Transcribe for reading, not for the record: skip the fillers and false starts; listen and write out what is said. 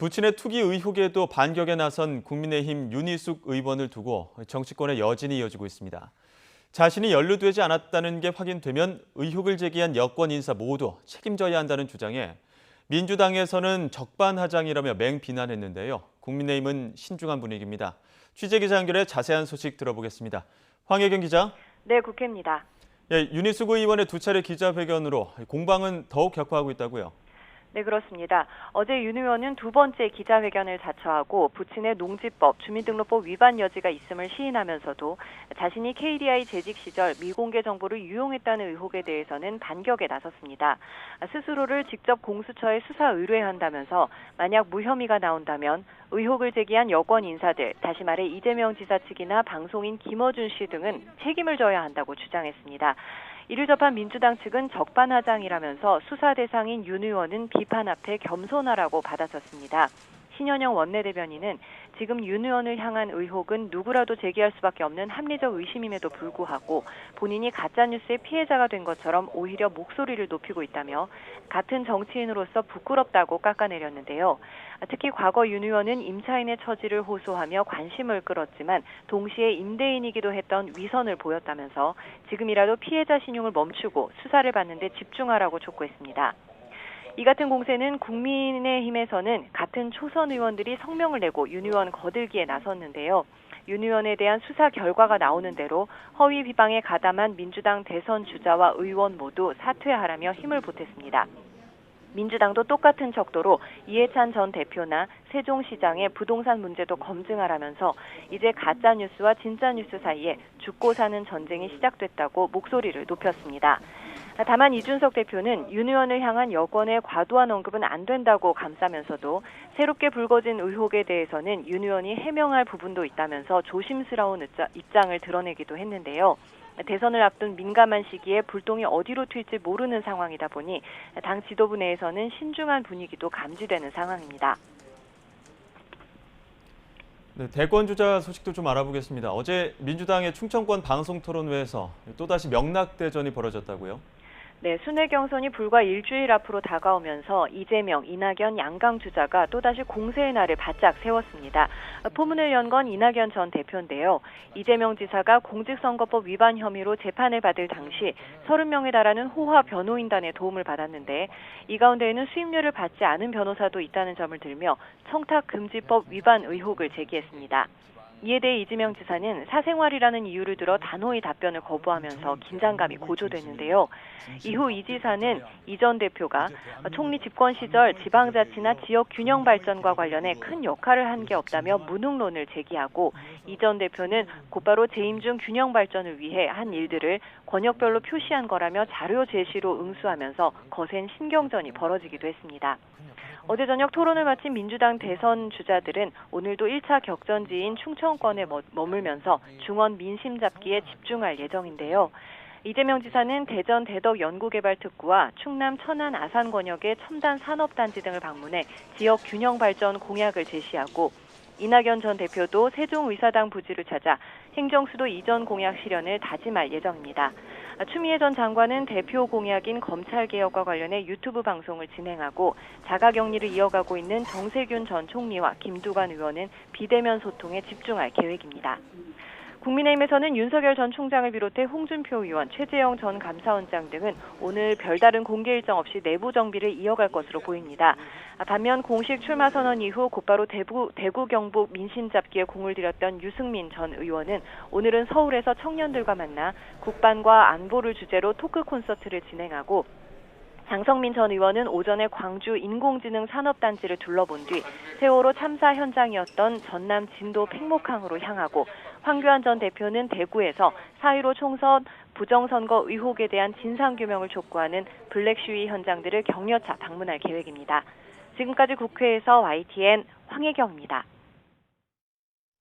부친의 투기 의혹에도 반격에 나선 국민의힘 윤희숙 의원을 두고 정치권의 여진이 이어지고 있습니다. 자신이 연루되지 않았다는 게 확인되면 의혹을 제기한 여권 인사 모두 책임져야 한다는 주장에 민주당에서는 적반하장이라며 맹비난했는데요. 국민의힘은 신중한 분위기입니다. 취재기자 연결해 자세한 소식 들어보겠습니다. 황혜경 기자. 네, 국회입니다. 윤희숙 의원의 두 차례 기자회견으로 공방은 더욱 격화하고 있다고요. 네, 그렇습니다. 어제 윤 의원은 두 번째 기자회견을 자처하고 부친의 농지법, 주민등록법 위반 여지가 있음을 시인하면서도 자신이 KDI 재직 시절 미공개 정보를 유용했다는 의혹에 대해서는 반격에 나섰습니다. 스스로를 직접 공수처에 수사 의뢰한다면서 만약 무혐의가 나온다면 의혹을 제기한 여권 인사들, 다시 말해 이재명 지사 측이나 방송인 김어준 씨 등은 책임을 져야 한다고 주장했습니다. 이를 접한 민주당 측은 적반하장이라면서 수사 대상인 윤 의원은 비판 앞에 겸손하라고 받아쳤습니다. 신현영 원내대변인은 지금 윤 의원을 향한 의혹은 누구라도 제기할 수밖에 없는 합리적 의심임에도 불구하고 본인이 가짜뉴스의 피해자가 된 것처럼 오히려 목소리를 높이고 있다며 같은 정치인으로서 부끄럽다고 깎아내렸는데요. 특히 과거 윤 의원은 임차인의 처지를 호소하며 관심을 끌었지만 동시에 임대인이기도 했던 위선을 보였다면서 지금이라도 피해자 신용을 멈추고 수사를 받는 데 집중하라고 촉구했습니다. 이 같은 공세는 국민의힘에서는 같은 초선 의원들이 성명을 내고 윤 의원 거들기에 나섰는데요. 윤 의원에 대한 수사 결과가 나오는 대로 허위 비방에 가담한 민주당 대선 주자와 의원 모두 사퇴하라며 힘을 보탰습니다. 민주당도 똑같은 척도로 이해찬 전 대표나 세종시장의 부동산 문제도 검증하라면서 이제 가짜뉴스와 진짜뉴스 사이에 죽고 사는 전쟁이 시작됐다고 목소리를 높였습니다. 다만 이준석 대표는 윤 의원을 향한 여권의 과도한 언급은 안 된다고 감싸면서도 새롭게 불거진 의혹에 대해서는 윤 의원이 해명할 부분도 있다면서 조심스러운 입장을 드러내기도 했는데요. 대선을 앞둔 민감한 시기에 불똥이 어디로 튈지 모르는 상황이다 보니 당 지도부 내에서는 신중한 분위기도 감지되는 상황입니다. 네, 대권 주자 소식도 좀 알아보겠습니다. 어제 민주당의 충청권 방송토론회에서 또다시 명락대전이 벌어졌다고요? 네, 순회 경선이 불과 일주일 앞으로 다가오면서 이재명, 이낙연 양강 주자가 또다시 공세의 날을 바짝 세웠습니다. 포문을 연 건 이낙연 전 대표인데요. 이재명 지사가 공직선거법 위반 혐의로 재판을 받을 당시 30명에 달하는 호화 변호인단의 도움을 받았는데 이 가운데에는 수임료를 받지 않은 변호사도 있다는 점을 들며 청탁금지법 위반 의혹을 제기했습니다. 이에 대해 이재명 지사는 사생활이라는 이유를 들어 단호히 답변을 거부하면서 긴장감이 고조됐는데요. 이후 이 지사는 이 전 대표가 총리 집권 시절 지방자치나 지역 균형 발전과 관련해 큰 역할을 한 게 없다며 무능론을 제기하고 이 전 대표는 곧바로 재임 중 균형 발전을 위해 한 일들을 권역별로 표시한 거라며 자료 제시로 응수하면서 거센 신경전이 벌어지기도 했습니다. 어제 저녁 토론을 마친 민주당 대선 주자들은 오늘도 1차 격전지인 충청권에 머물면서 중원 민심 잡기에 집중할 예정인데요. 이재명 지사는 대전 대덕 연구개발특구와 충남 천안 아산 권역의 첨단 산업단지 등을 방문해 지역 균형 발전 공약을 제시하고 이낙연 전 대표도 세종의사당 부지를 찾아 행정수도 이전 공약 실현을 다짐할 예정입니다. 추미애 전 장관은 대표 공약인 검찰개혁과 관련해 유튜브 방송을 진행하고 자가격리를 이어가고 있는 정세균 전 총리와 김두관 의원은 비대면 소통에 집중할 계획입니다. 국민의힘에서는 윤석열 전 총장을 비롯해 홍준표 의원, 최재형 전 감사원장 등은 오늘 별다른 공개 일정 없이 내부 정비를 이어갈 것으로 보입니다. 반면 공식 출마 선언 이후 곧바로 대구 경북 민심 잡기에 공을 들였던 유승민 전 의원은 오늘은 서울에서 청년들과 만나 국방과 안보를 주제로 토크 콘서트를 진행하고 장성민 전 의원은 오전에 광주 인공지능 산업단지를 둘러본 뒤 세월호 참사 현장이었던 전남 진도 팽목항으로 향하고 황교안 전 대표는 대구에서 4.15 총선 부정선거 의혹에 대한 진상규명을 촉구하는 블랙 시위 현장들을 격려차 방문할 계획입니다. 지금까지 국회에서 YTN 황혜경입니다.